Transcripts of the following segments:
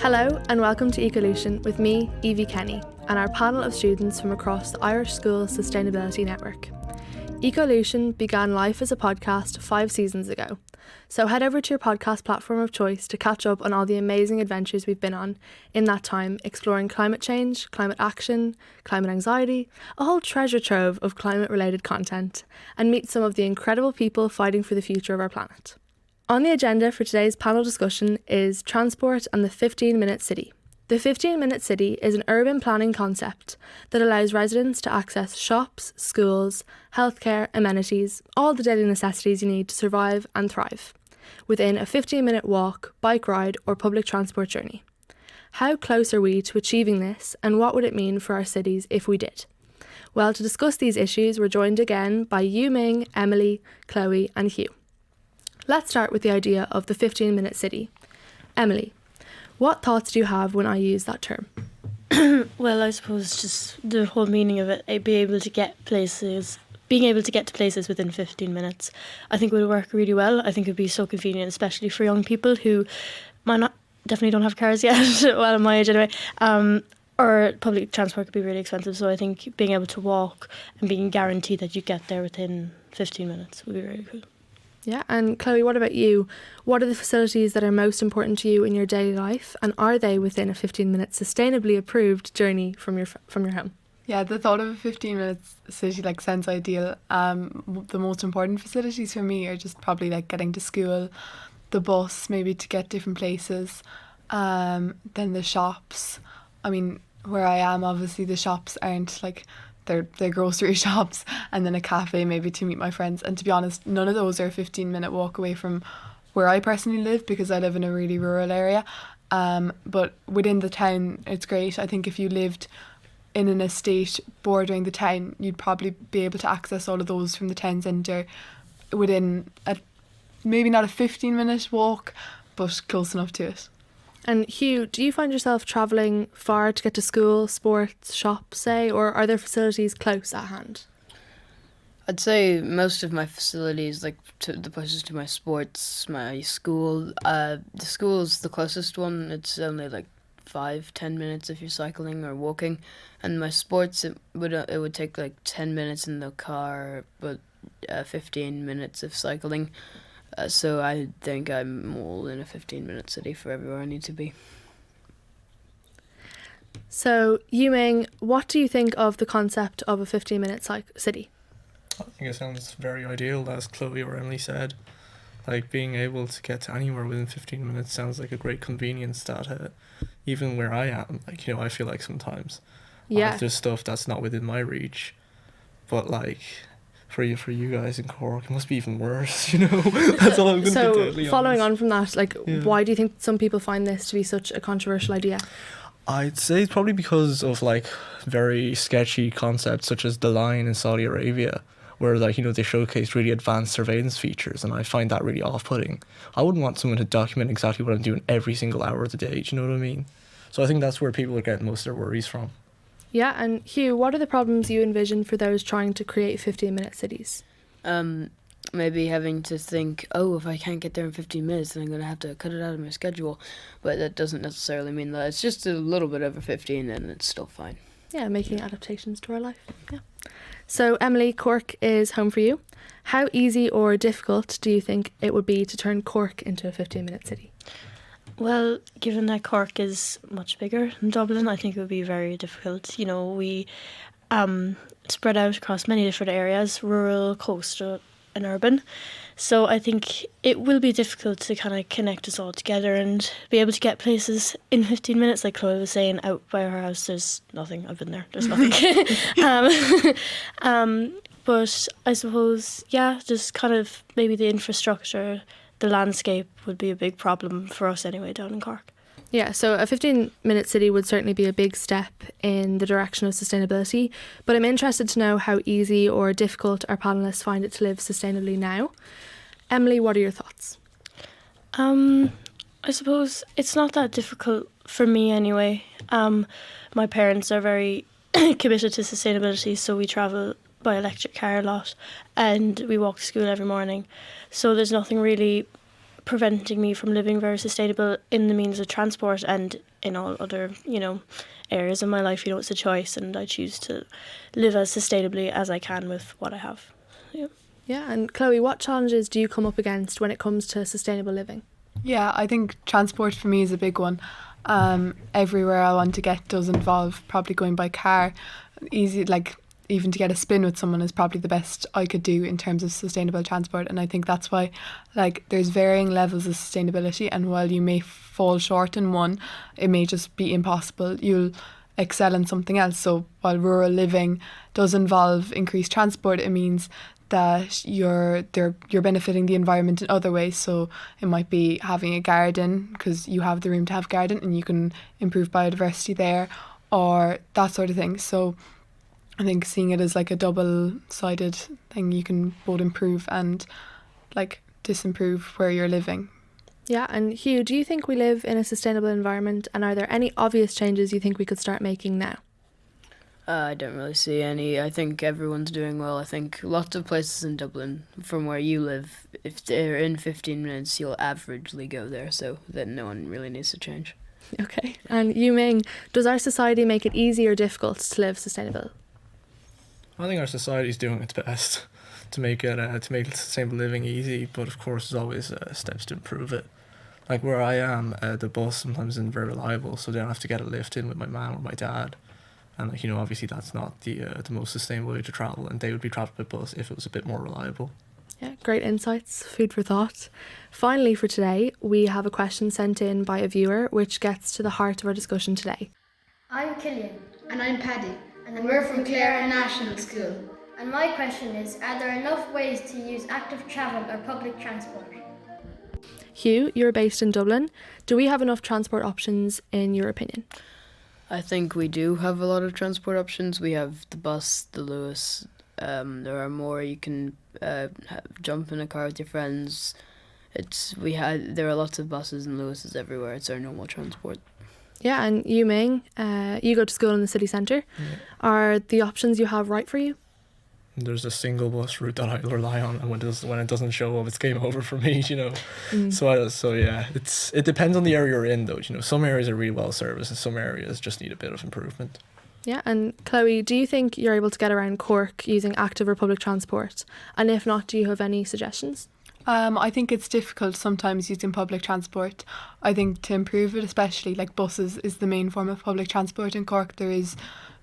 Hello and welcome to Ecolution with me, Evie Kenny, and our panel of students from across the Irish Schools Sustainability Network. Ecolution began life as a podcast 5 seasons ago, so head over to your podcast platform of choice to catch up on all the amazing adventures we've been on in that time, exploring climate change, climate action, climate anxiety, a whole treasure trove of climate-related content, and meet some of the incredible people fighting for the future of our planet. On the agenda for today's panel discussion is transport and the 15-minute city. The 15-minute city is an urban planning concept that allows residents to access shops, schools, healthcare, amenities, all the daily necessities you need to survive and thrive, within a 15-minute walk, bike ride or public transport journey. How close are we to achieving this, and what would it mean for our cities if we did? Well, to discuss these issues, we're joined again by Yu Ming, Emily, Chloe and Hugh. Let's start with the idea of the 15-minute city. Emily, what thoughts do you have when I use that term? Well, I suppose just the whole meaning of it, being able to get to places within 15 minutes, I think would work really well. I think it would be so convenient, especially for young people who definitely don't have cars yet, well, at my age anyway, or public transport could be really expensive. So I think being able to walk and being guaranteed that you get there within 15 minutes would be really cool. Yeah, and Chloe, what about you? What are the facilities that are most important to you in your daily life, and are they within a 15-minute sustainably approved journey from your home? Yeah, the thought of a 15-minute city sounds ideal. The most important facilities for me are just probably getting to school, the bus maybe to get different places, then the shops. I mean, where I am, obviously the shops aren't they're grocery shops, and then a cafe maybe to meet my friends. And to be honest, none of those are a 15-minute walk away from where I personally live, because I live in a really rural area. But within the town, it's great. I think if you lived in an estate bordering the town, you'd probably be able to access all of those from the town centre within maybe not a 15-minute walk, but close enough to it. And Hugh, do you find yourself travelling far to get to school, sports, shops, say, or are there facilities close at hand? I'd say most of my facilities, to the closest to my sports, my school, the school's the closest one. It's only 5-10 minutes if you're cycling or walking. And my sports, it would take 10 minutes in the car, but 15 minutes of cycling. So I think I'm all in a 15-minute city for everywhere I need to be. So, Yu Ming, what do you think of the concept of a 15-minute city? I think it sounds very ideal, as Chloe or Emily said. Being able to get to anywhere within 15 minutes sounds like a great convenience that even where I am, I feel like sometimes there's stuff that's not within my reach, but for you guys in Cork, it must be even worse, That's all I'm going to be deadly So, following honest. on from that, why do you think some people find this to be such a controversial idea? I'd say it's probably because of very sketchy concepts such as the line in Saudi Arabia, where they showcase really advanced surveillance features, and I find that really off-putting. I wouldn't want someone to document exactly what I'm doing every single hour of the day, do you know what I mean? So I think that's where people are getting most of their worries from. Yeah, and Hugh, what are the problems you envision for those trying to create 15-minute cities? Maybe having to think, if I can't get there in 15 minutes, then I'm going to have to cut it out of my schedule. But that doesn't necessarily mean that. It's just a little bit over 15 and it's still fine. Yeah, making adaptations to our life. Yeah. So, Emily, Cork is home for you. How easy or difficult do you think it would be to turn Cork into a 15-minute city? Well, given that Cork is much bigger than Dublin, I think it would be very difficult. We spread out across many different areas, rural, coastal and urban. So I think it will be difficult to kind of connect us all together and be able to get places in 15 minutes. Like Chloe was saying, out by her house, there's nothing. I've been there. There's nothing. But I suppose, just kind of maybe the infrastructure, the landscape would be a big problem for us anyway down in Cork. Yeah, so a 15-minute city would certainly be a big step in the direction of sustainability, but I'm interested to know how easy or difficult our panellists find it to live sustainably now. Emily, what are your thoughts? I suppose it's not that difficult for me anyway. My parents are very committed to sustainability, so we travel by electric car a lot and we walk to school every morning. So there's nothing really preventing me from living very sustainable in the means of transport and in all other, areas of my life. It's a choice, and I choose to live as sustainably as I can with what I have. Yeah, and Chloe, what challenges do you come up against when it comes to sustainable living? Yeah, I think transport for me is a big one. Everywhere I want to get does involve probably going by car. Easy, like even to get a spin with someone is probably the best I could do in terms of sustainable transport. And I think that's why there's varying levels of sustainability, and while you may fall short in one, it may just be impossible. You'll excel in something else. So while rural living does involve increased transport, it means that you're benefiting the environment in other ways. So it might be having a garden because you have the room to have a garden and you can improve biodiversity there, or that sort of thing. So I think seeing it as like a double-sided thing, you can both improve and disimprove where you're living. Yeah, and Hugh, do you think we live in a sustainable environment, and are there any obvious changes you think we could start making now? I don't really see any. I think everyone's doing well. I think lots of places in Dublin, from where you live, if they're in 15 minutes, you'll averagely go there, so then no one really needs to change. Okay, and Yu Ming, does our society make it easy or difficult to live sustainable? I think our society is doing its best to make sustainable living easy, but of course there's always steps to improve it. Like where I am, the bus sometimes isn't very reliable, so then I have to get a lift in with my mum or my dad. And obviously that's not the most sustainable way to travel, and they would be travelling by bus if it was a bit more reliable. Yeah, great insights, food for thought. Finally for today, we have a question sent in by a viewer which gets to the heart of our discussion today. I'm Killian. And I'm Paddy. And we're from Clare National School. And my question is, are there enough ways to use active travel or public transport? Hugh, you're based in Dublin. Do we have enough transport options in your opinion? I think we do have a lot of transport options. We have the bus, the Lewis. There are more. You can jump in a car with your friends. There are lots of buses and Lewises everywhere. It's our normal transport. Yeah, and Yu Ming, you go to school in the city centre. Yeah. Are the options you have right for you? There's a single bus route that I rely on, and when it doesn't show up, it's game over for me. So yeah, it depends on the area you're in, though. Some areas are really well serviced, and some areas just need a bit of improvement. Yeah, and Chloe, do you think you're able to get around Cork using active or public transport? And if not, do you have any suggestions? I think it's difficult sometimes using public transport. I think to improve it, especially buses is the main form of public transport in Cork. There is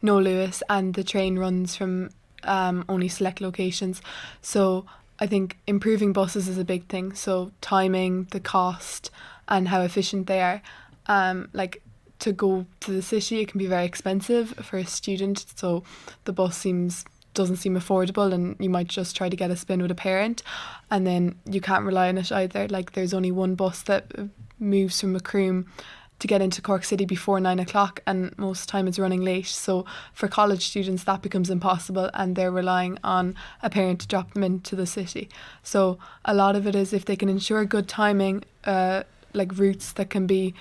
no Lewis, and the train runs from only select locations. So I think improving buses is a big thing. So timing, the cost, and how efficient they are. To go to the city, it can be very expensive for a student. So the bus doesn't seem affordable, and you might just try to get a spin with a parent, and then you can't rely on it either. There's only one bus that moves from Macroom to get into Cork City before 9 o'clock, and most of the time it's running late. So for college students that becomes impossible, and they're relying on a parent to drop them into the city. So a lot of it is if they can ensure good timing, routes that can be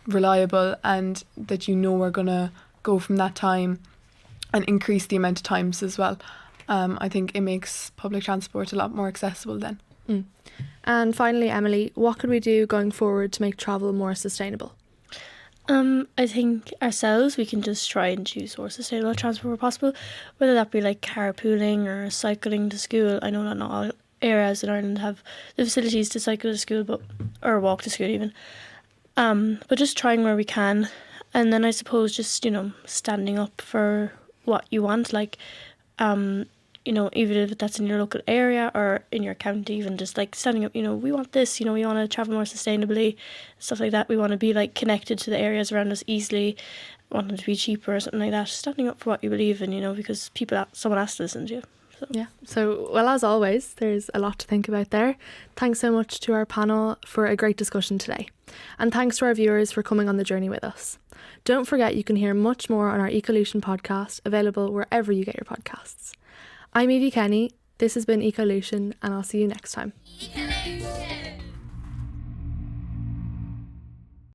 reliable and that are going to go from that time, and increase the amount of times as well. I think it makes public transport a lot more accessible then. And finally, Emily, what could we do going forward to make travel more sustainable? I think ourselves, we can just try and choose more sustainable transport where possible, whether that be carpooling or cycling to school. I know that not all areas in Ireland have the facilities to cycle to school, or walk to school even. But just trying where we can, and then I suppose just standing up for what you want, even if that's in your local area or in your county, even just standing up, we want this, we want to travel more sustainably, stuff like that. We want to be connected to the areas around us easily, want them to be cheaper or something like that. Standing up for what you believe in, because someone has to listen to you. So. Yeah, so well, as always, there's a lot to think about there. Thanks so much to our panel for a great discussion today. And thanks to our viewers for coming on the journey with us. Don't forget you can hear much more on our Ecolution podcast, available wherever you get your podcasts. I'm Evie Kenny, this has been Ecolution, and I'll see you next time. Ecolution.